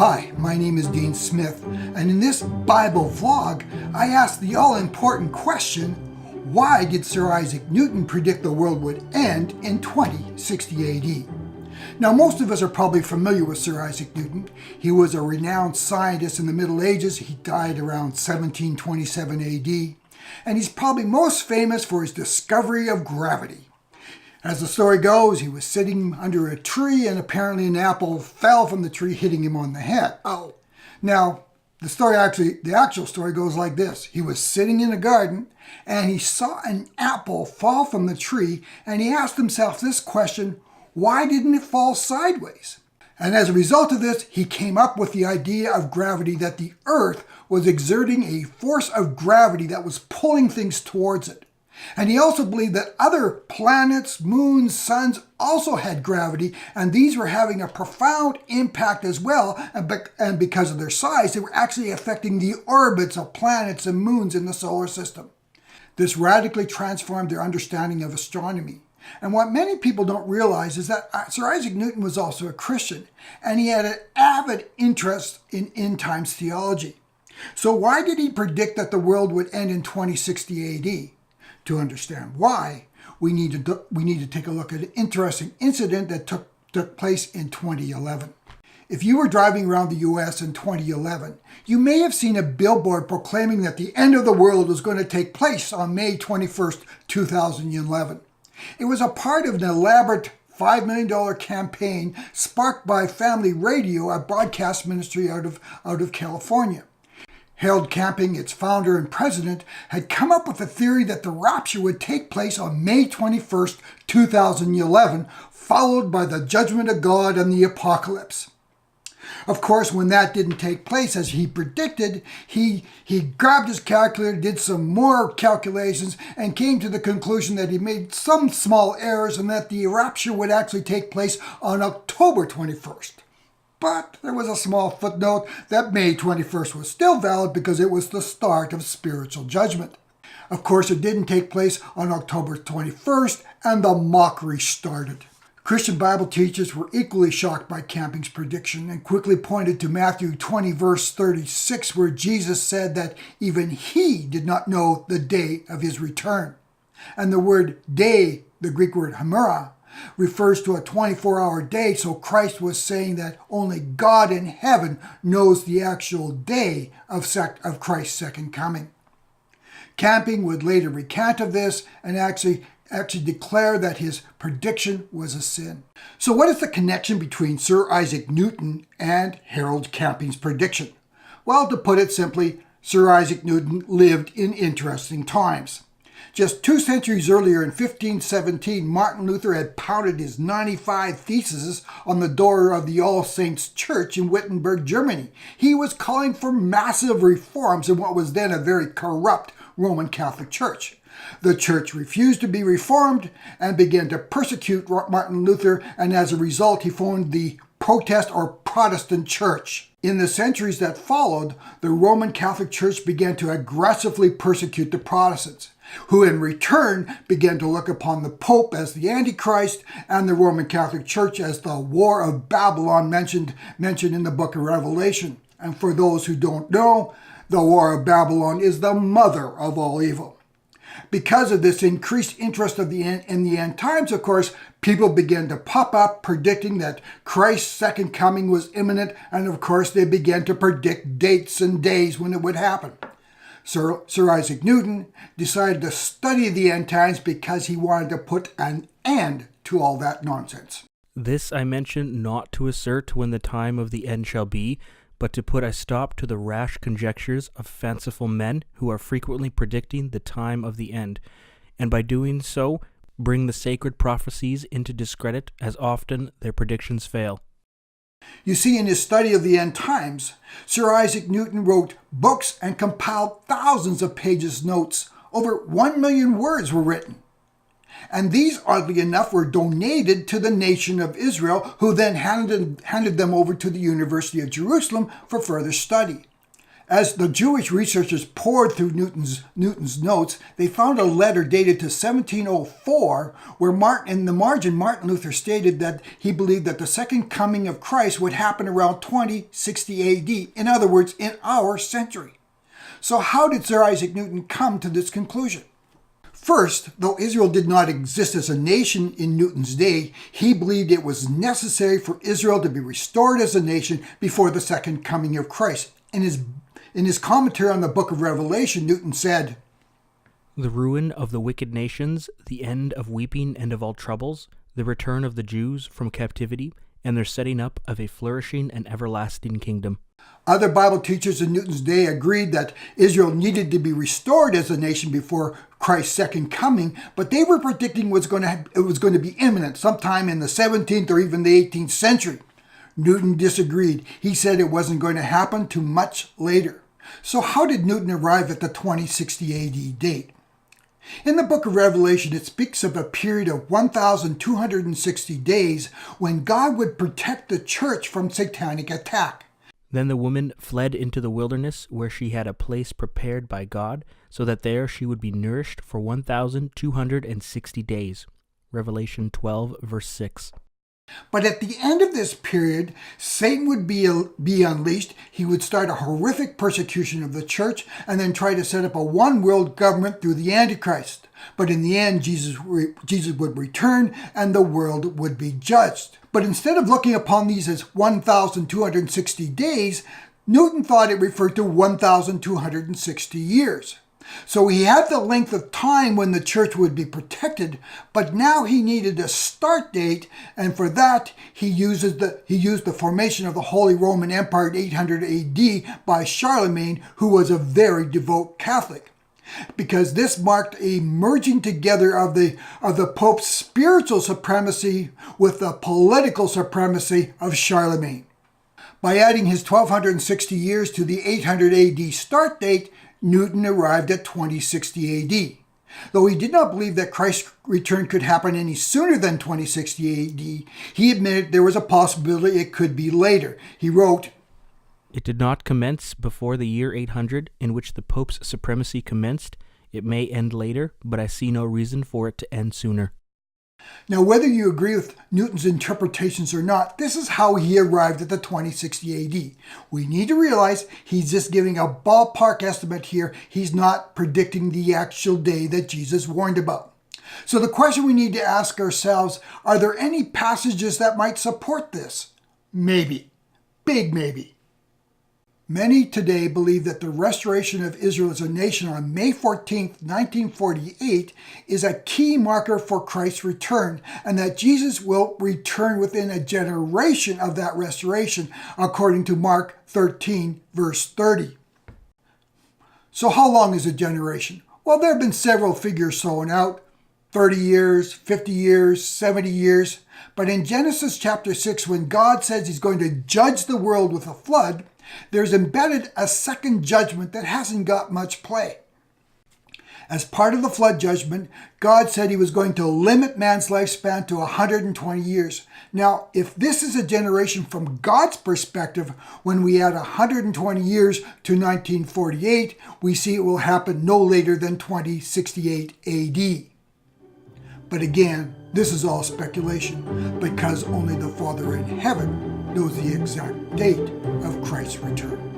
Hi, my name is Dean Smith, and in this Bible vlog, I ask the all-important question, why did Sir Isaac Newton predict the world would end in 2060 AD? Now, most of us are probably familiar with Sir Isaac Newton. He was a renowned scientist in the Middle Ages. He died around 1727 AD, and he's probably most famous for his discovery of gravity. As the story goes, he was sitting under a tree and apparently an apple fell from the tree, hitting him on the head. Oh. Now, the actual story goes like this. He was sitting in a garden and he saw an apple fall from the tree and he asked himself this question, why didn't it fall sideways? And as a result of this, he came up with the idea of gravity, that the Earth was exerting a force of gravity that was pulling things towards it. And he also believed that other planets, moons, suns also had gravity, and these were having a profound impact as well, and because of their size, they were actually affecting the orbits of planets and moons in the solar system. This radically transformed their understanding of astronomy. And what many people don't realize is that Sir Isaac Newton was also a Christian, and he had an avid interest in end times theology. So why did he predict that the world would end in 2060 AD? To understand why, we need to take a look at an interesting incident that took place in 2011. If you were driving around the US in 2011, you may have seen a billboard proclaiming that the end of the world was going to take place on May 21st, 2011. It was a part of an elaborate $5 million campaign sparked by Family Radio, a broadcast ministry out of California. Harold Camping, its founder and president, had come up with a theory that the rapture would take place on May 21st, 2011, followed by the judgment of God and the apocalypse. Of course, when that didn't take place as he predicted, he grabbed his calculator, did some more calculations, and came to the conclusion that he made some small errors and that the rapture would actually take place on October 21st. But there was a small footnote that May 21st was still valid because it was the start of spiritual judgment. Of course, it didn't take place on October 21st, and the mockery started. Christian Bible teachers were equally shocked by Camping's prediction and quickly pointed to Matthew 20, verse 36, where Jesus said that even he did not know the day of his return. And the word day, the Greek word hamera, refers to a 24-hour day, so Christ was saying that only God in heaven knows the actual day of Christ's second coming. Camping would later recant of this and actually declare that his prediction was a sin. So what is the connection between Sir Isaac Newton and Harold Camping's prediction? Well, to put it simply, Sir Isaac Newton lived in interesting times. Just 2 centuries earlier, in 1517, Martin Luther had pounded his 95 theses on the door of the All Saints Church in Wittenberg, Germany. He was calling for massive reforms in what was then a very corrupt Roman Catholic Church. The church refused to be reformed and began to persecute Martin Luther, and as a result, he formed the Protest or Protestant Church. In the centuries that followed, the Roman Catholic Church began to aggressively persecute the Protestants, who in return began to look upon the Pope as the Antichrist and the Roman Catholic Church as the War of Babylon mentioned in the book of Revelation. And for those who don't know, the War of Babylon is the mother of all evil. Because of this increased interest in the end times, of course, people began to pop up predicting that Christ's second coming was imminent, and of course they began to predict dates and days when it would happen. Sir Isaac Newton decided to study the end times because he wanted to put an end to all that nonsense. This I mention not to assert when the time of the end shall be, but to put a stop to the rash conjectures of fanciful men who are frequently predicting the time of the end, and by doing so bring the sacred prophecies into discredit, as often their predictions fail. You see, in his study of the end times, Sir Isaac Newton wrote books and compiled thousands of pages notes. Over 1 million words were written. And these, oddly enough, were donated to the nation of Israel, who then handed them over to the University of Jerusalem for further study. As the Jewish researchers pored through Newton's notes, they found a letter dated to 1704 where in the margin Martin Luther stated that he believed that the second coming of Christ would happen around 2060 AD, in other words, in our century. So how did Sir Isaac Newton come to this conclusion? First, though Israel did not exist as a nation in Newton's day, he believed it was necessary for Israel to be restored as a nation before the second coming of Christ. In his commentary on the book of Revelation, Newton said, "The ruin of the wicked nations, the end of weeping and of all troubles, the return of the Jews from captivity, and their setting up of a flourishing and everlasting kingdom." Other Bible teachers in Newton's day agreed that Israel needed to be restored as a nation before Christ's second coming, but they were predicting it was going to be imminent, sometime in the 17th or even the 18th century. Newton disagreed. He said it wasn't going to happen till much later. So how did Newton arrive at the 2060 AD date? In the book of Revelation, it speaks of a period of 1,260 days when God would protect the church from satanic attack. Then the woman fled into the wilderness, where she had a place prepared by God, so that there she would be nourished for 1,260 days. Revelation 12, verse 6. But at the end of this period, Satan would be unleashed. He would start a horrific persecution of the church and then try to set up a one-world government through the Antichrist. But in the end, Jesus would return and the world would be judged. But instead of looking upon these as 1,260 days, Newton thought it referred to 1,260 years. So he had the length of time when the church would be protected, but now he needed a start date, and for that he used the formation of the Holy Roman Empire in 800 AD by Charlemagne, who was a very devout Catholic, because this marked a merging together of the Pope's spiritual supremacy with the political supremacy of Charlemagne. By adding his 1,260 years to the 800 AD start date, Newton arrived at 2060 AD. Though he did not believe that Christ's return could happen any sooner than 2060 AD, he admitted there was a possibility it could be later. He wrote, "It did not commence before the year 800, in which the Pope's supremacy commenced. It may end later, but I see no reason for it to end sooner." Now, whether you agree with Newton's interpretations or not, this is how he arrived at the 2060 AD. We need to realize he's just giving a ballpark estimate here. He's not predicting the actual day that Jesus warned about. So the question we need to ask ourselves, are there any passages that might support this? Maybe. Big maybe. Many today believe that the restoration of Israel as a nation on May 14, 1948 is a key marker for Christ's return, and that Jesus will return within a generation of that restoration, according to Mark 13, verse 30. So how long is a generation? Well, there have been several figures thrown out, 30 years, 50 years, 70 years. But in Genesis chapter 6, when God says he's going to judge the world with a flood, there's embedded a second judgment that hasn't got much play. As part of the flood judgment, God said he was going to limit man's lifespan to 120 years. Now, if this is a generation from God's perspective, when we add 120 years to 1948, we see it will happen no later than 2068 AD. But again, this is all speculation, because only the Father in heaven knows the exact date of Christ's return.